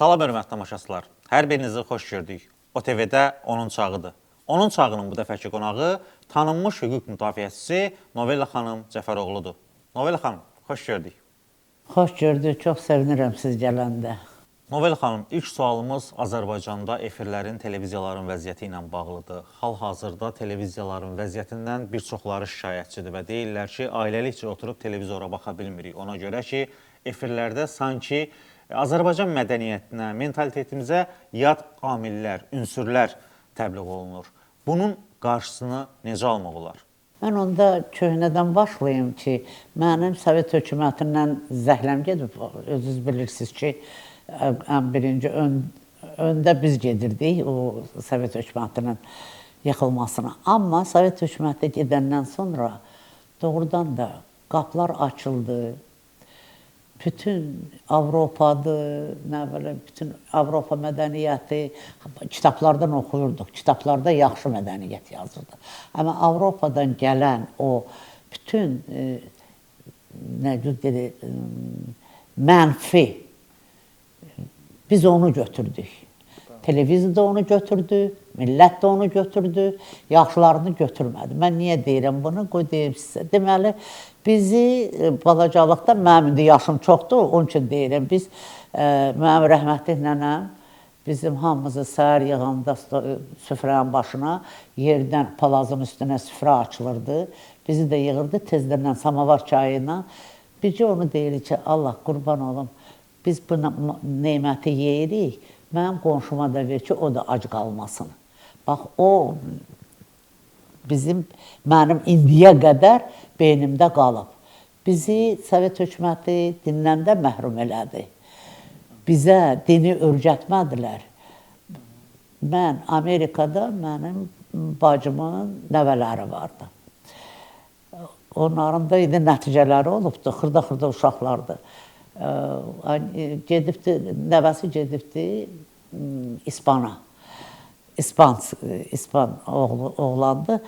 Salam hörmətli tamaşaçılar. Hər birinizi xoş gördük. OTV-də Onun Çağıdır. Onun Çağının bu dəfəki qonağı tanınmış hüquq müdafiəçisi Novella xanım Cəfəroğludur. Novella xanım, xoş gördük. Xoş gördük, çox sevinirəm siz gələndə. Novella xanım, ilk sualımız Azərbaycanda efirlərin, televiziyaların vəziyyəti ilə bağlıdır. Hal-hazırda televiziyaların vəziyyətindən bir çoxları şikayətçidir və deyirlər ki, ailəlikcə oturub televizora baxa bilmirik. Ona görə ki, efirlərdə sanki Azərbaycan mədəniyyətinə, mentalitetimizə yad amillər, ünsürlər təbliğ olunur. Bunun qarşısını necə almaq olar? Mən onda köhnədən başlayayım ki, mənim Sovet hökumətindən zəhləm gedib. Özünüz bilirsiniz ki, ən birinci öndə biz gedirdik o Sovet hökumətinin yıxılmasına. Amma Sovet hökuməti gedəndən sonra doğrudan da qapılar açıldı. Bütün Avropadır, nə bilim, bütün Avropa mədəniyyəti, kitablardan oxuyurduq. Kitablarda yaxşı mədəniyyət yazırdı. Amma Avropadan gələn o bütün mənfi, biz onu götürdük. Televiziya da onu götürdü, millət də onu götürdü, yaxşılarını götürmədi. Mən niyə deyirəm bunu? Qoy deyim sizə. Deməli, bizi balacalıqda, mənim indi yaşım çoxdur, onun üçün deyirəm, biz, mənim rəhmətli nənəm, bizim hamımızı səhər yığanda süfrənin başına, yerdən palazın üstünə süfrə açılırdı, bizi də yığırdı tezlərlə samavar çayı ilə. Bircə onu deyirik ki, Allah qurban olum, biz bu neyməti yeyirik, mənim qonşuma da ver ki, o da ac qalmasın. Bax, o mənim indiyə qədər beynimdə qalıb. Bizi Sovet hökuməti dindən də məhrum elədi. Bizə dini öyrətmədilər. Mən Amerikada mənim bacımın nəvələri vardı. Onların da indi nəticələri olubdu, xırda-xırda uşaqlardı. Nəvəsi gedibdi İspana. İspan oğlandı.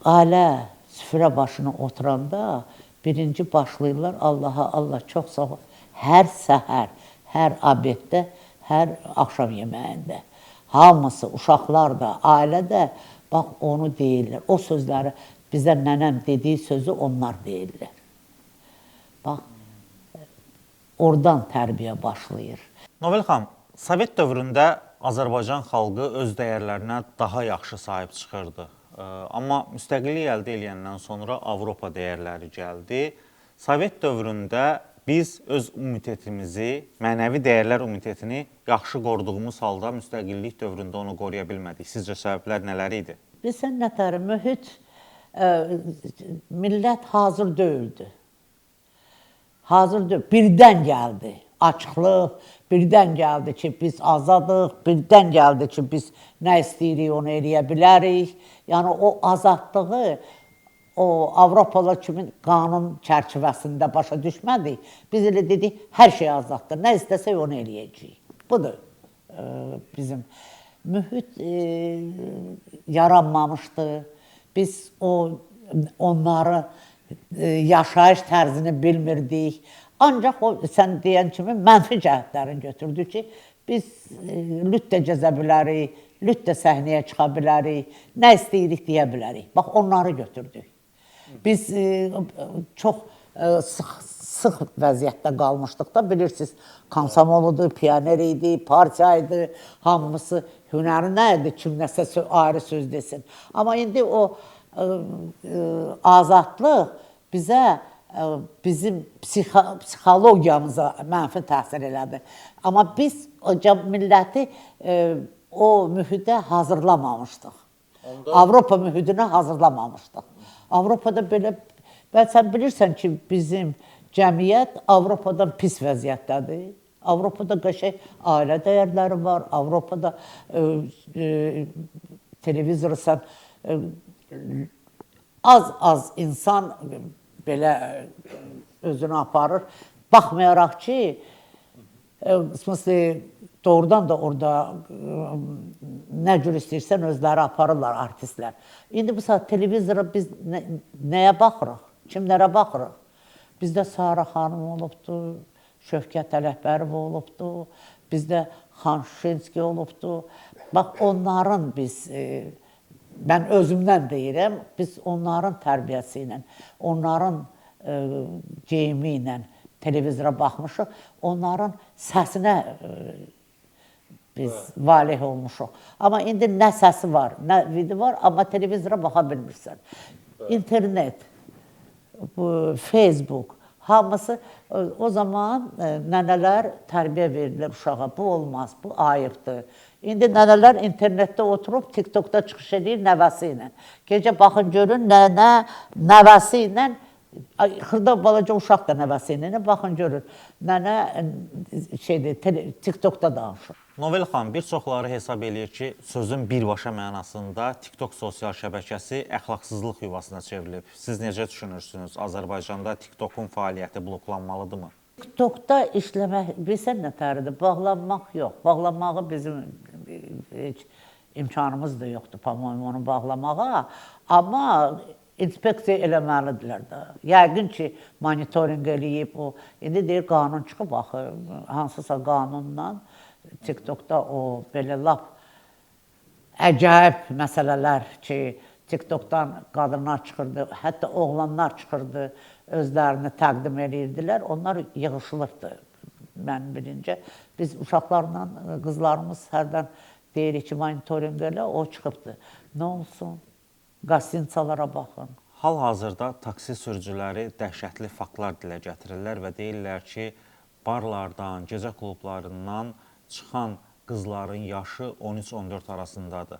Ailə süfrə başına oturanda birinci başlayırlar Allaha, Allah çox sağ ol. Hər səhər, hər abeddə, hər axşam yeməyində. Hamısı, uşaqlar da, ailə də bax onu deyirlər. O sözləri bizə nənəm dediyi sözü onlar deyirlər. Bax, oradan tərbiyə başlayır. Novella xanım, Sovet dövründə Azərbaycan xalqı öz dəyərlərinə daha yaxşı sahib çıxırdı. Amma müstəqillik əldə edəndən sonra Avropa dəyərləri gəldi. Sovet dövründə biz öz ümumiyyətimizi, mənəvi dəyərlər ümumiyyətini yaxşı qoruduğumuz halda müstəqillik dövründə onu qoruya bilmədik. Sizcə səbəblər nələr idi? Bilsən nətər, mühit, millət hazır deyildi. Hazır deyil, birdən gəldi açıqlıq, birdən gəldi ki, biz azadıq, birdən gəldi ki, biz nə istəyirik, onu eləyə bilərik. Yəni, o azadlığı o Avropalı kimi qanun çərçivəsində başa düşmədik. Biz elə dedik, hər şey azaddır, nə istəsək onu eləyəcəyik. Budur bizim mühit yaranmamışdı. Biz onları yaşayış tərzini bilmirdik. Ancaq o, sən deyən kimi mənfi cəhətlərini götürdü ki, biz lüt də gəzə bilərik, lüt də səhnəyə çıxa bilərik, nə istəyirik deyə bilərik. Bax, onları götürdük. Biz çox sıx vəziyyətdə qalmışdıq da, bilirsiniz, komsomoludur, pioner idi, partiya idi, hamısı hünəri nə idi, kim nəsə ayrı söz desin. Amma indi o azadlıq bizə bizim psixologiyamıza mənfi təsir elədi. Amma biz milləti o mühitə hazırlamamışdıq. Avropa mühitinə hazırlamamışdıq. Avropada belə, sən bilirsən ki, bizim cəmiyyət Avropadan pis vəziyyətdədir. Avropada qəşəng ailə dəyərləri var. Avropada televizoru sən az insan belə özünü aparır. Baxmayaraq ki, doğrudan da orada nə cür istəyirsən özləri aparırlar artistlər. İndi bu saat televizora biz nəyə baxırıq? Kimlərə baxırıq? Bizdə Sara xanım olubdu, Şövkət Ələkbərov olubdu, bizdə Xan Şuşinski olubdu. Bax, onların biz, mən özümdən deyirəm, biz onların tərbiyəsi ilə, onların geyimi ilə televizora baxmışıq, onların səsinə biz valih olmuşuq. Amma indi nə səsi var, nə video var, amma televizora baxa bilmirsən. İnternet, Facebook, hamısı o zaman nənələr tərbiyə verilir uşağa. Bu olmaz, bu ayıbdır. İndi nənələr internetdə oturub TikTokda çıxış edir nəvəsi ilə. Gecə baxın görün nənə nəvəsi ilə, xırda balaca uşaq da nəvəsi ilə baxın görün. Nənə TikTokda danışır. Novel xanım, bir çoxları hesab eləyir ki, sözün birbaşa mənasında TikTok sosial şəbəkəsi əxlaqsızlıq yuvasına çevrilib. Siz necə düşünürsünüz? Azərbaycanda TikTokun fəaliyyəti bloklanmalıdırmı? TikTokda işləmək, bilsən nə təridir? Bağlanmaq yox. Bağlanmağı bizim heç imkanımız da yoxdur, pa-moyum onu bağlamağa. Amma inspeksiya eləməlidirlər də. Yəqin ki, monitoring eləyib o. İndi deyir, qanun çıxıb axı, hansısa qanunla TikTokda o belə lap əcaib məsələlər ki, TikTokdan qadınlar çıxırdı, hətta oğlanlar çıxırdı, özlərini təqdim edirdilər. Onlar yığışılıbdır, mən bilincə. Biz uşaqlarla, qızlarımız hərdən deyirik ki, monitoring elə, o çıxıbdır. Nə olsun? Qastinçalara baxın. Hal-hazırda taksi sürücüləri dəhşətli faktlar dilə gətirirlər və deyirlər ki, barlardan, gecə klublarından çıxan qızların yaşı 13-14 arasındadır.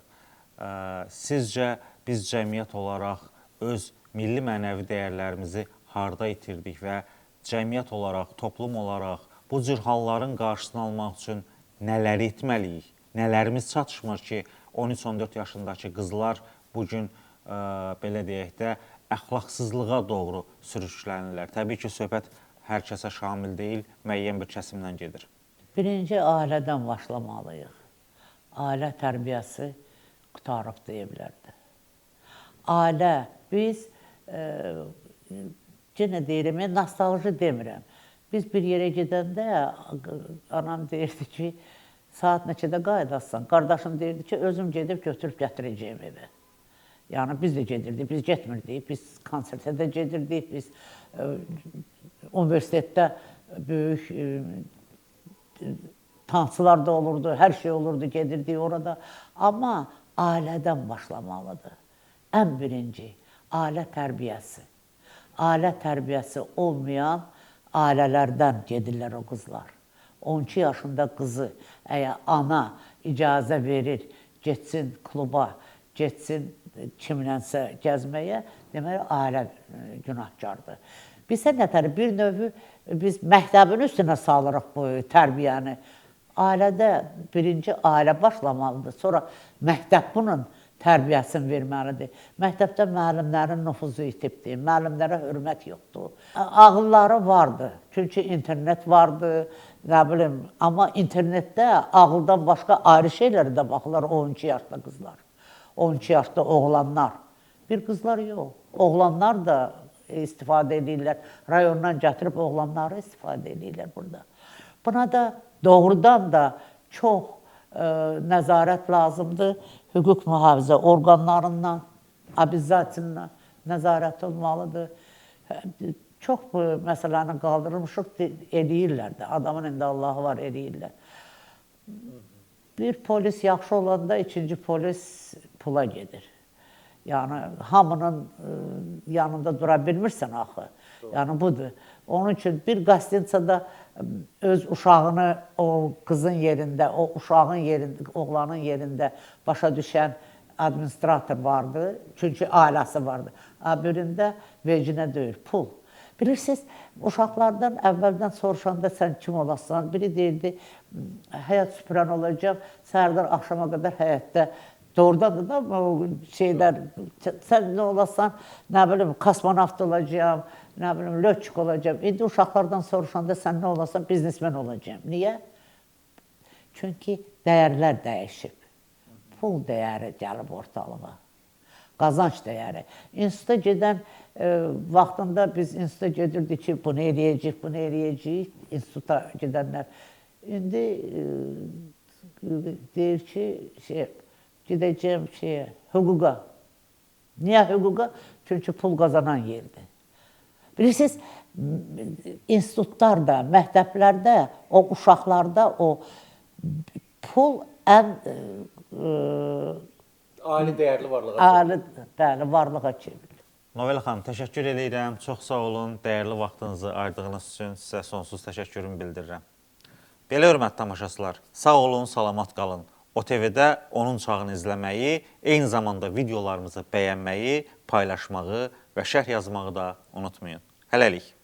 Sizcə biz cəmiyyət olaraq öz milli mənəvi dəyərlərimizi harda itirdik və cəmiyyət olaraq, toplum olaraq bu cür halların qarşısını almaq üçün nələri etməliyik? Nələrimiz çatışmır ki, 13-14 yaşındakı qızlar bugün belə deyək də əxlaqsızlığa doğru sürüklənirlər. Təbii ki, söhbət hər kəsə şamil deyil, müəyyən bir kəsimdən gedir. Birinci ailədən başlamalıyıq. Ailə tərbiyəsi qutarıb deyə bilərdi. Ailə, biz, yenə deyirəm, nostalji demirəm. Biz bir yerə gedəndə, anam deyirdi ki, saat neçədə qayıdasan? Qardaşım deyirdi ki, özüm gedib götürüb gətirəcəyim evə. Yəni, biz də gedirdik, biz getmirdik, biz konsertə də gedirdik, biz universitetdə böyük tansılar da olurdu, hər şey olurdu, gedirdik orada. Amma ailədən başlamalıdır. Ən birinci, ailə tərbiyəsi. Ailə tərbiyəsi olmayan ailələrdən gedirlər o qızlar. 12 yaşında qızı, əgər ana icazə verir, getsin kluba, getsin kimlənsə gəzməyə, deməli, ailə günahkardır. Bizə nətər bir növü biz məktəbin üstünə salırıq bu tərbiyəni. Ailədə birinci ailə başlamalıdır, sonra məktəb bunun tərbiyəsini verməlidir. Məktəbdə müəllimlərin nüfuzu itibdir, müəllimlərə hörmət yoxdur. Ağılları vardı, çünki internet vardı, nə bilim, amma internetdə ağıldan başqa ayrı şeyləri də baxırlar 12 yaşda qızlar, 12 yaşda oğlanlar. Bir qızlar yox, oğlanlar da istifadə edirlər, rayondan gətirib oğlanları istifadə edirlər burada. Buna da doğrudan da çox nəzarət lazımdır. Hüquq mühafizə orqanlarından, abizatindən nəzarət olmalıdır. Çox bu məsələni qaldırılmışıq, eləyirlər də. Adamın indi Allahı var, eləyirlər. Bir polis yaxşı olanda ikinci polis pula gedir. Yəni, hamının yanında dura bilmirsən axı. Yəni, budur. Onun üçün bir qastinçada öz uşağını o qızın yerində, o uşağın yerində, oğlanın yerində başa düşən administrator vardı. Çünki ailəsi vardı. Birində vecinə deyir, pul. Bilirsiniz, uşaqlardan əvvəldən soruşanda sən kim olasan? Biri deyirdi, həyat süpürən olacaq, səhərdən axşama qədər həyətdə. Doğrudadır da şeylər, sən nə olasan, nə bilim, kosmonavt olacağım, nə bilim, lötçük olacağım. İndi uşaqlardan soruşanda sən nə olasan, biznesmen olacağım. Niyə? Çünki dəyərlər dəyişib. Pul dəyəri gəlib ortalığa. Qazanc dəyəri. İnstituta gedən vaxtında biz instituta gedirdik ki, bunu eləyəcəyik, bunu eləyəcəyik. İnstituta gedənlər İndi deyir ki, gedəcəm hüquqa. Niyə hüquqa? Çünki pul qazanan yerdir. Bilirsiniz, institutlarda, məktəblərdə, o uşaqlarda o pul ən Ali dəyərli varlığa ali varlığa çevrilir. Novel xanım, təşəkkür edirəm. Çox sağ olun. Dəyərli vaxtınızı ayırdığınız üçün sizə sonsuz təşəkkürümü bildirirəm. Belə hörmətli tamaşaçılar, sağ olun, salamat qalın. OTV-də Onun Çağını izləməyi, eyni zamanda videolarımızı bəyənməyi, paylaşmağı və şərh yazmağı da unutmayın. Hələlik.